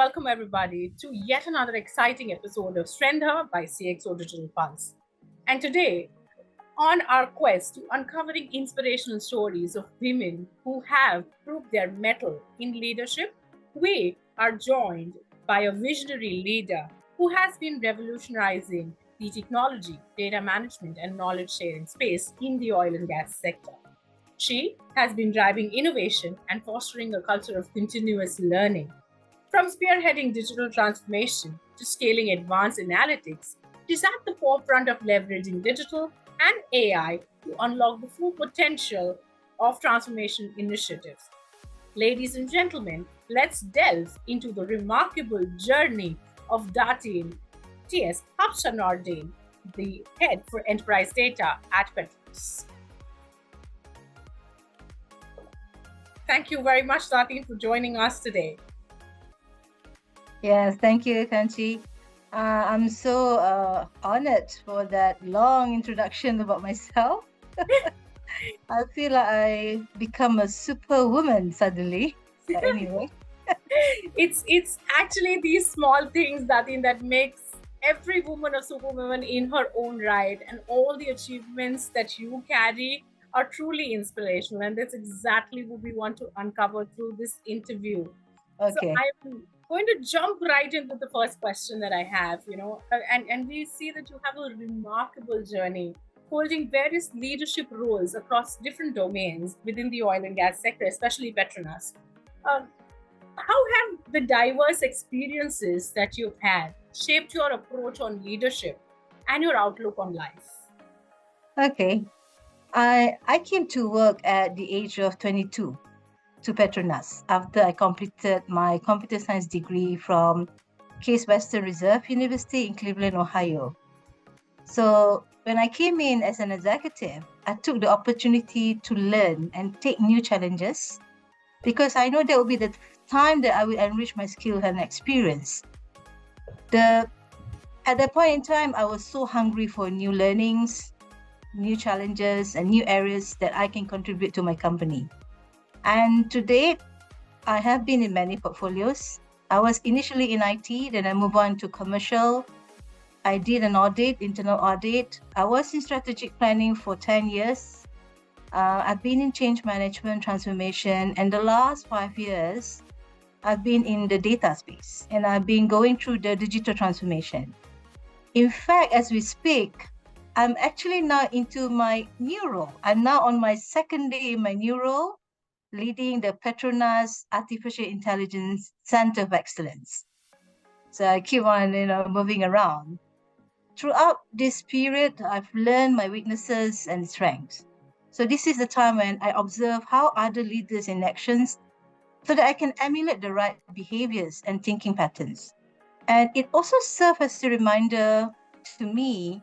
welcome everybody to yet another exciting episode of Strengther by CXO Digital Pulse. And today, on our quest to uncovering inspirational stories of women who have proved their mettle in leadership, we are joined by a visionary leader who has been revolutionizing the technology, data management, and knowledge sharing space in the oil and gas sector. She has been driving innovation and fostering a culture of continuous learning. From spearheading digital transformation to scaling advanced analytics, she's at the forefront of leveraging digital and AI to unlock the full potential of transformation initiatives. Ladies and gentlemen, let's delve into the remarkable journey of Datin Ts, Habsah Nordin, the head for enterprise data at Petronas. Thank you very much, Datin, for joining us today. Yes, thank you, Kanchi. I'm so honored for that long introduction about myself. I feel like I become a superwoman suddenly. But anyway, it's actually these small things that makes every woman a superwoman in her own right, and all the achievements that you carry are truly inspirational, and that's exactly what we want to uncover through this interview. So okay. I'm going to jump right into the first question that I have, and we see that you have a remarkable journey holding various leadership roles across different domains within the oil and gas sector, especially Petronas. Um, how have the diverse experiences that you've had shaped your approach on leadership and your outlook on life? Okay. I came to work at the age of 22 to Petronas after I completed my computer science degree from Case Western Reserve University in Cleveland, Ohio. So when I came in as an executive, I took the opportunity to learn and take new challenges because I know that will be the time that I will enrich my skill and experience. At that point in time, I was so hungry for new learnings, new challenges, and new areas that I can contribute to my company. And to date, I have been in many portfolios. I was initially in IT, then I moved on to commercial. I did an audit, internal audit. I was in strategic planning for 10 years. I've been in change management, transformation, and the last 5 years, I've been in the data space and I've been going through the digital transformation. In fact, as we speak, I'm actually now into my new role. I'm now on my second day in my new role, leading the Petronas Artificial Intelligence Center of Excellence. So I keep on, moving around. Throughout this period, I've learned my weaknesses and strengths. So this is the time when I observe how other leaders in actions so that I can emulate the right behaviors and thinking patterns. And it also serves as a reminder to me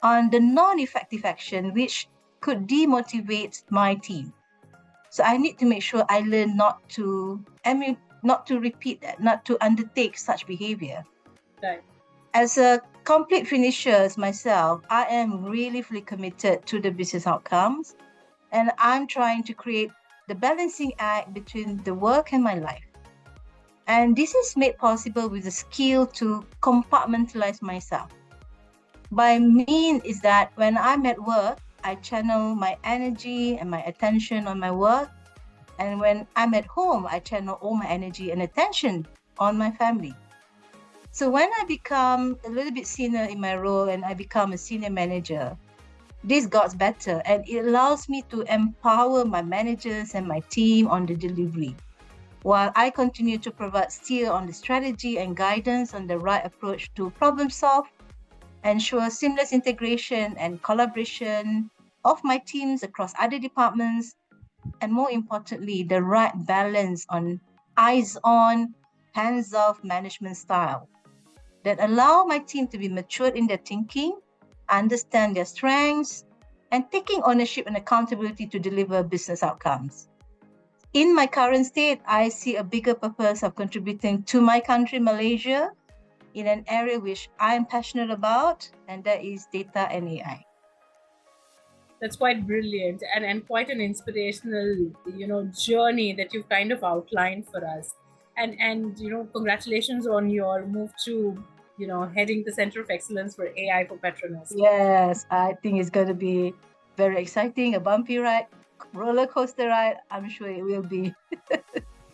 on the non-effective action which could demotivate my team. So I need to make sure I learn not to repeat that, not to undertake such behavior. Right. As a complete finisher myself, I am really fully committed to the business outcomes, and I'm trying to create the balancing act between the work and my life. And this is made possible with the skill to compartmentalize myself. By mean is that when I'm at work, I channel my energy and my attention on my work. And when I'm at home, I channel all my energy and attention on my family. So when I become a little bit senior in my role and I become a senior manager, this got better and it allows me to empower my managers and my team on the delivery, while I continue to provide steer on the strategy and guidance on the right approach to problem solve, ensure seamless integration and collaboration of my teams across other departments, and more importantly, the right balance on eyes on, hands off management style that allow my team to be matured in their thinking, understand their strengths, and taking ownership and accountability to deliver business outcomes. In my current state, I see a bigger purpose of contributing to my country, Malaysia, in an area which I'm passionate about, and that is data and AI. That's quite brilliant and quite an inspirational, journey that you've kind of outlined for us. And congratulations on your move to heading the Center of Excellence for AI for Petronas. Yes, I think it's going to be very exciting, a bumpy ride, roller coaster ride. I'm sure it will be.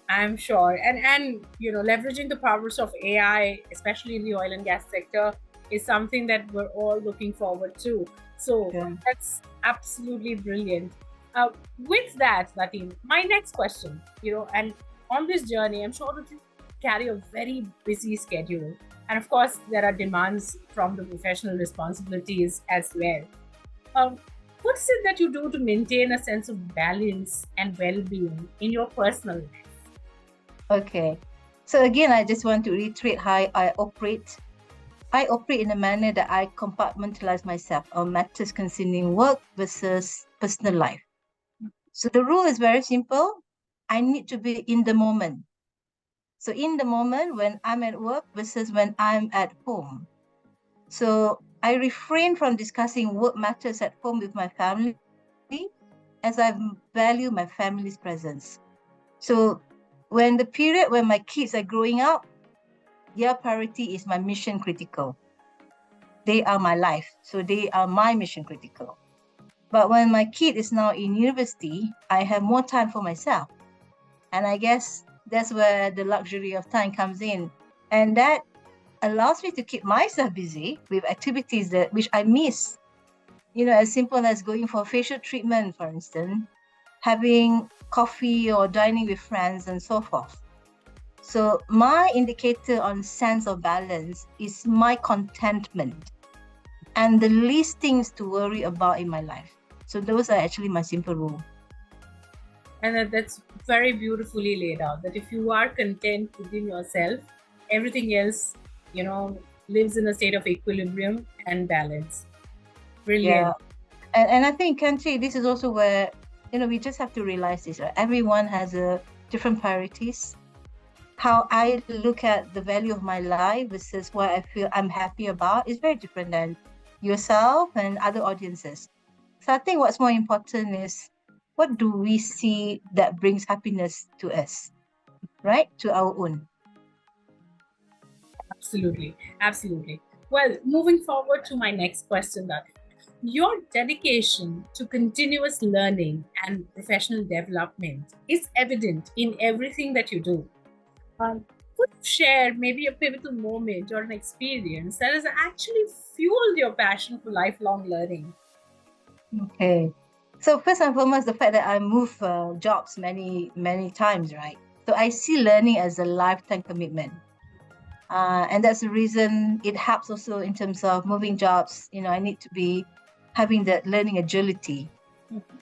I'm sure. And leveraging the powers of AI, especially in the oil and gas sector, is something that we're all looking forward to. So Yeah. that's absolutely brilliant. With that, Latin, my next question, and on this journey, I'm sure that you carry a very busy schedule. And of course, there are demands from the professional responsibilities as well. Um, what is it that you do to maintain a sense of balance and well being in your personal life? Okay. So again, I just want to reiterate how I operate. I operate in a manner that I compartmentalize myself on matters concerning work versus personal life. So the rule is very simple. I need to be in the moment. So in the moment when I'm at work versus when I'm at home. So I refrain from discussing work matters at home with my family as I value my family's presence. So when the period when my kids are growing up, their priority is my mission critical. They are my life. So they are my mission critical. But when my kid is now in university, I have more time for myself. And I guess that's where the luxury of time comes in. And that allows me to keep myself busy with activities that which I miss. As simple as going for facial treatment, for instance, having coffee or dining with friends and so forth. So my indicator on sense of balance is my contentment and the least things to worry about in my life. So those are actually my simple rule. And that's very beautifully laid out, that if you are content within yourself, everything else, lives in a state of equilibrium and balance. Yeah. Brilliant. And I think, Kanchi, this is also where, we just have to realize this, right? Everyone has a different priorities. How I look at the value of my life versus what I feel I'm happy about is very different than yourself and other audiences. So I think what's more important is what do we see that brings happiness to us, right? To our own. Absolutely. Absolutely. Well, moving forward to my next question, that your dedication to continuous learning and professional development is evident in everything that you do. Could you share maybe a pivotal moment or an experience that has actually fueled your passion for lifelong learning? Okay. So first and foremost, the fact that I move jobs many, many times, right? So I see learning as a lifetime commitment. And that's the reason it helps also in terms of moving jobs. I need to be having that learning agility.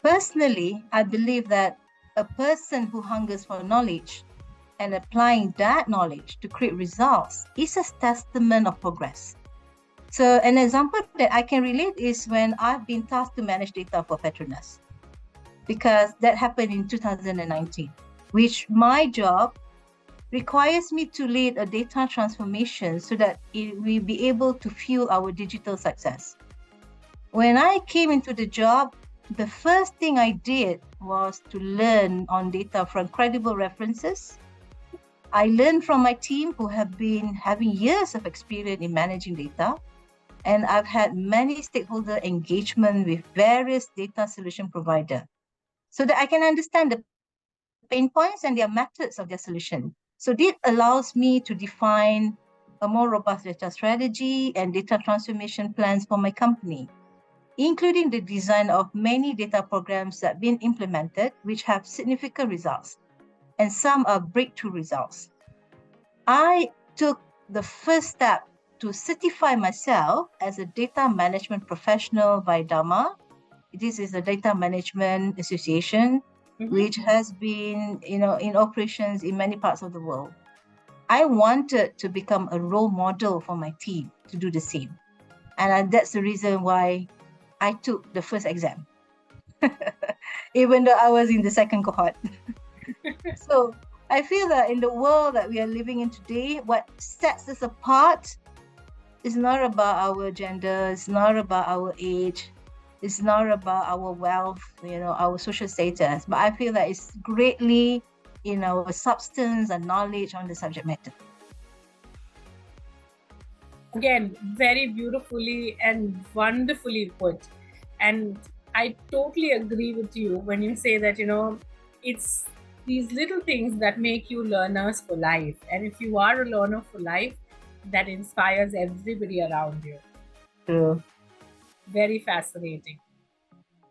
Personally, I believe that a person who hungers for knowledge and applying that knowledge to create results is a testament of progress. So an example that I can relate is when I've been tasked to manage data for Petronas, because that happened in 2019, which my job requires me to lead a data transformation so that it will be able to fuel our digital success. When I came into the job, the first thing I did was to learn on data from credible references. I learned from my team who have been having years of experience in managing data, and I've had many stakeholder engagement with various data solution provider so that I can understand the pain points and their methods of their solution. So this allows me to define a more robust data strategy and data transformation plans for my company, including the design of many data programs that have been implemented, which have significant results, and some are breakthrough results. I took the first step to certify myself as a data management professional by DAMA. This is a data management association, which has been, in operations in many parts of the world. I wanted to become a role model for my team to do the same. And that's the reason why I took the first exam, even though I was in the second cohort. So I feel that in the world that we are living in today, what sets us apart is not about our gender, it's not about our age, it's not about our wealth, our social status, but I feel that it's greatly in our substance and knowledge on the subject matter. Again, very beautifully and wonderfully put. And I totally agree with you when you say that, it's these little things that make you learners for life. And if you are a learner for life, that inspires everybody around you. True. Very fascinating.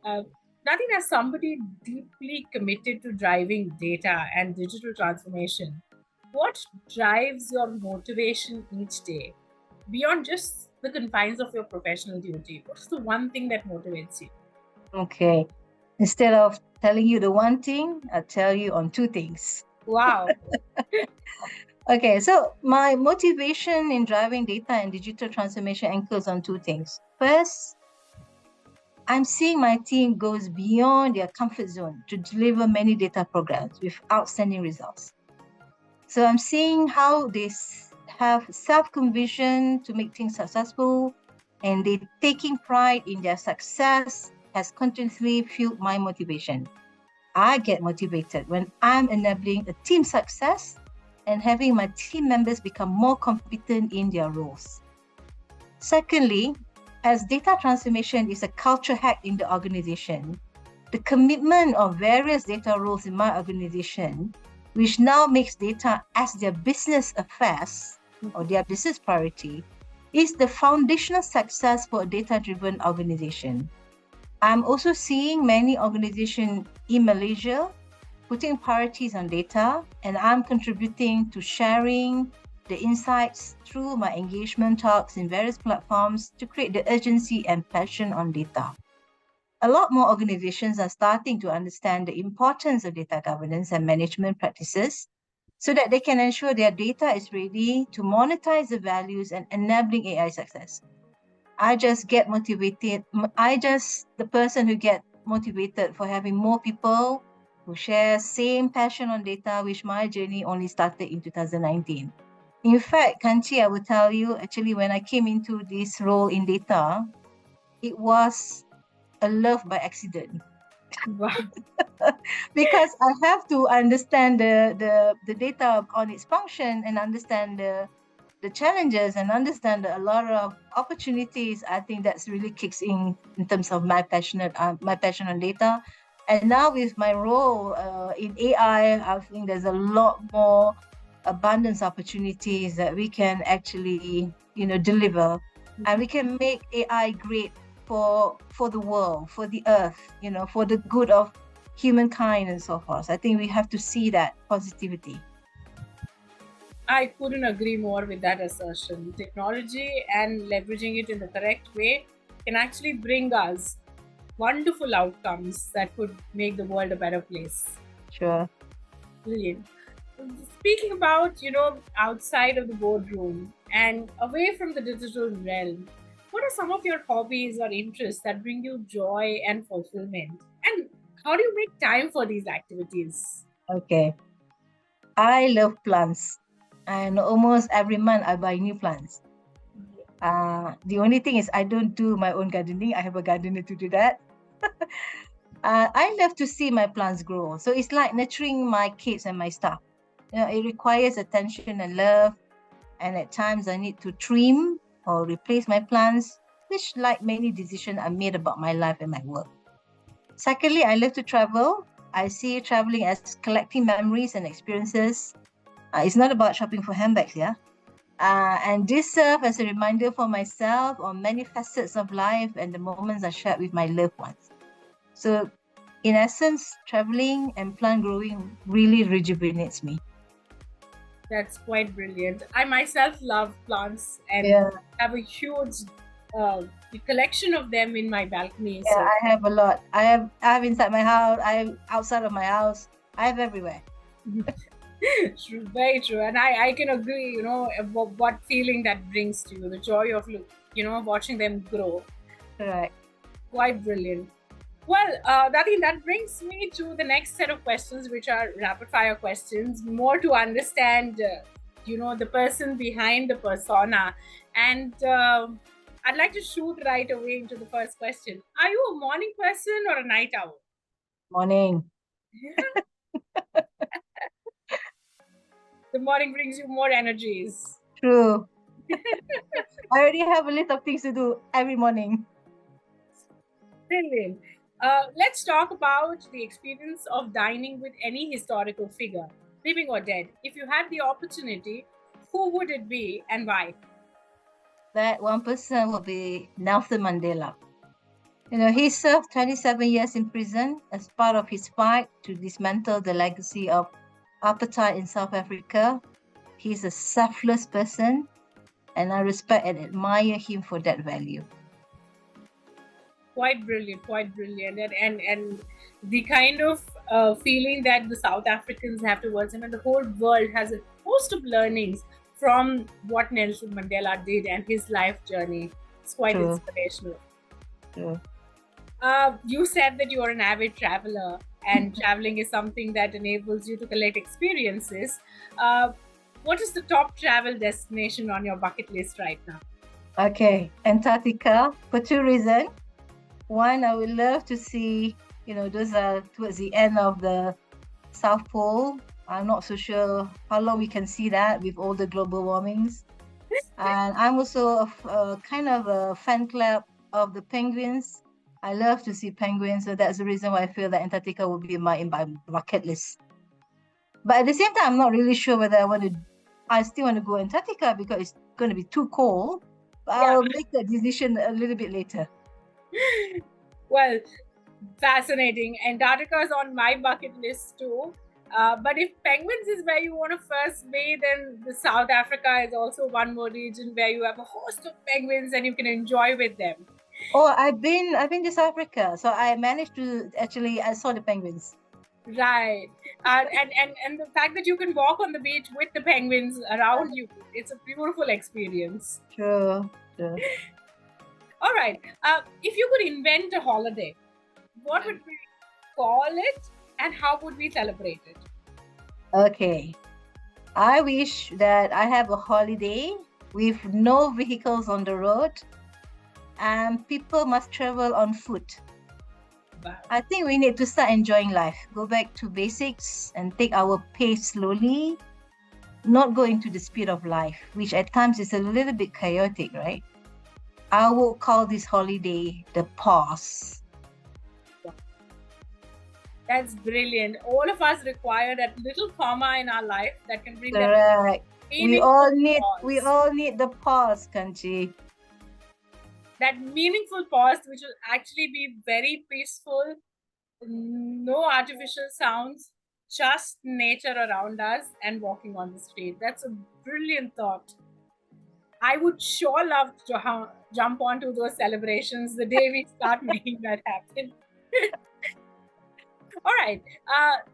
Uh, Nothing as somebody deeply committed to driving data and digital transformation, what drives your motivation each day beyond just the confines of your professional duty? What's the one thing that motivates you? Okay. Instead of telling you the one thing, I'll tell you on two things. Wow. Okay, so my motivation in driving data and digital transformation anchors on two things. First, I'm seeing my team goes beyond their comfort zone to deliver many data programs with outstanding results. So I'm seeing how they have self-conviction to make things successful, and they taking pride in their success has continuously fueled my motivation. I get motivated when I'm enabling a team success and having my team members become more competent in their roles. Secondly, as data transformation is a culture hack in the organization, the commitment of various data roles in my organization, which now makes data as their business affairs or their business priority, is the foundational success for a data-driven organization. I'm also seeing many organizations in Malaysia putting priorities on data, and I'm contributing to sharing the insights through my engagement talks in various platforms to create the urgency and passion on data. A lot more organizations are starting to understand the importance of data governance and management practices so that they can ensure their data is ready to monetize the values and enabling AI success. I just get motivated. The person who get motivated for having more people who share same passion on data, which my journey only started in 2019. In fact, Kanchi, I will tell you, actually, when I came into this role in data, it was a love by accident. Wow. Because I have to understand the data on its function and understand the challenges and understand a lot of opportunities. I think that's really kicks in terms of my passion on data. And now with my role in AI, I think there's a lot more abundance opportunities that we can actually deliver, and we can make AI great for the world, for the earth, for the good of humankind and so forth. I think we have to see that positivity. I couldn't agree more with that assertion. Technology and leveraging it in the correct way can actually bring us wonderful outcomes that could make the world a better place. Sure. Brilliant. Speaking about, outside of the boardroom and away from the digital realm, what are some of your hobbies or interests that bring you joy and fulfillment? And how do you make time for these activities? Okay. I love plants, and almost every month I buy new plants. The only thing is I don't do my own gardening. I have a gardener to do that. I love to see my plants grow. So it's like nurturing my kids and my staff. It requires attention and love. And at times I need to trim or replace my plants, which, like many decisions, are made about my life and my work. Secondly, I love to travel. I see traveling as collecting memories and experiences. It's not about shopping for handbags, yeah? And this serves as a reminder for myself on many facets of life and the moments I shared with my loved ones. So, in essence, traveling and plant growing really rejuvenates me. That's quite brilliant. I myself love plants and Yeah, have a huge uh, collection of them in my balcony. yeah, So, I have a lot. I have inside my house. I have outside of my house. I have everywhere. true, very true. And I can agree, about what feeling that brings to you, the joy of, watching them grow. Correct. Quite brilliant. Well, that brings me to the next set of questions, which are rapid fire questions, more to understand, the person behind the persona. And I'd like to shoot right away into the first question. Are you a morning person or a night owl? Morning. The morning brings you more energies. True. I already have a list of things to do every morning. Brilliant. Let's talk about the experience of dining with any historical figure, living or dead. If you had the opportunity, who would it be and why? That one person will be Nelson Mandela. He served 27 years in prison as part of his fight to dismantle the legacy of apartheid in South Africa. He's a selfless person, and I respect and admire him for that value. Quite brilliant, quite brilliant. And the kind of feeling that the South Africans have towards him, and the whole world has a host of learnings from what Nelson Mandela did and his life journey. It's quite True. inspirational. True. You said that you are an avid traveler, and traveling is something that enables you to collect experiences. What is the top travel destination on your bucket list right now? Okay, Antarctica for two reasons. One, I would love to see, those are towards the end of the South Pole. I'm not so sure how long we can see that with all the global warmings. And I'm also a kind of a fan club of the penguins. I love to see penguins, so that's the reason why I feel that Antarctica will be in my bucket list. But at the same time, I'm not really sure whether I still want to go Antarctica because it's going to be too cold. But Yeah. I'll make that decision a little bit later. Well, fascinating. Antarctica is on my bucket list too. But if penguins is where you want to first be, then the South Africa is also one more region where you have a host of penguins and you can enjoy with them. Oh, I've been to South Africa, so I managed to I saw the penguins. Right. And the fact that you can walk on the beach with the penguins around you, it's a beautiful experience. True. All right. If you could invent a holiday, what would we call it and how would we celebrate it? Okay. I wish that I have a holiday with no vehicles on the road and people must travel on foot. Wow. I think we need to start enjoying life, go back to basics and take our pace slowly, not go into the speed of life, which at times is a little bit chaotic, right? I will call this holiday the pause. That's brilliant. All of us require that little comma in our life that can bring Correct. that We all need pause. the pause, Kanchi. That meaningful pause, which will actually be very peaceful, no artificial sounds, just nature around us and walking on the street. That's a brilliant thought. I would sure love to jump onto those celebrations the day we start making that happen. All right.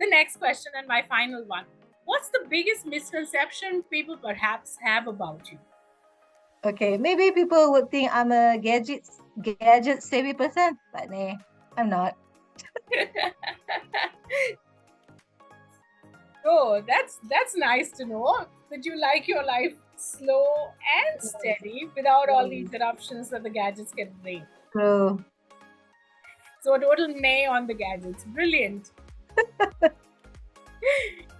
The next question and my final one. What's the biggest misconception people perhaps have about you? Okay, maybe people would think I'm a gadget savvy person, but nah, I'm not. Oh, that's nice to know that you like your life slow and steady without all the interruptions that the gadgets can bring. True. So a total nay on the gadgets. Brilliant.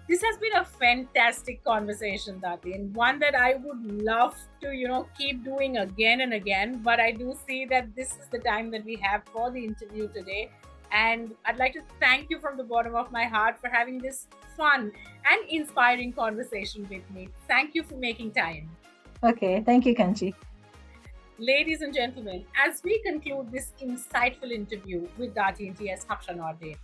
This has been a fantastic conversation, Dati, and one that I would love to, keep doing again and again. But I do see that this is the time that we have for the interview today. And I'd like to thank you from the bottom of my heart for having this fun and inspiring conversation with me. Thank you for making time. Okay, thank you, Kanchi. Ladies and gentlemen, as we conclude this insightful interview with Datin Ts Habsah Nordin,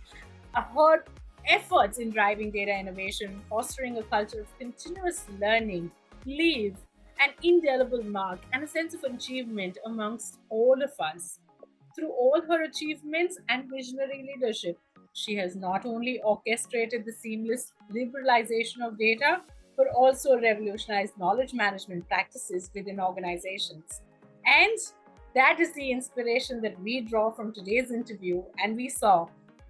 her efforts in driving data innovation, fostering a culture of continuous learning, leave an indelible mark and a sense of achievement amongst all of us. Through all her achievements and visionary leadership, she has not only orchestrated the seamless liberalization of data, but also revolutionized knowledge management practices within organizations. And that is the inspiration that we draw from today's interview, and we saw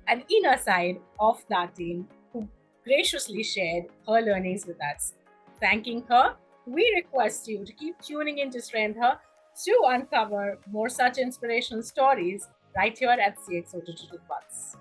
an inner side of Datin who graciously shared her learnings with us. Thanking her, we request you to keep tuning in to Strength Her to uncover more such inspirational stories right here at CXO Digital Pulse.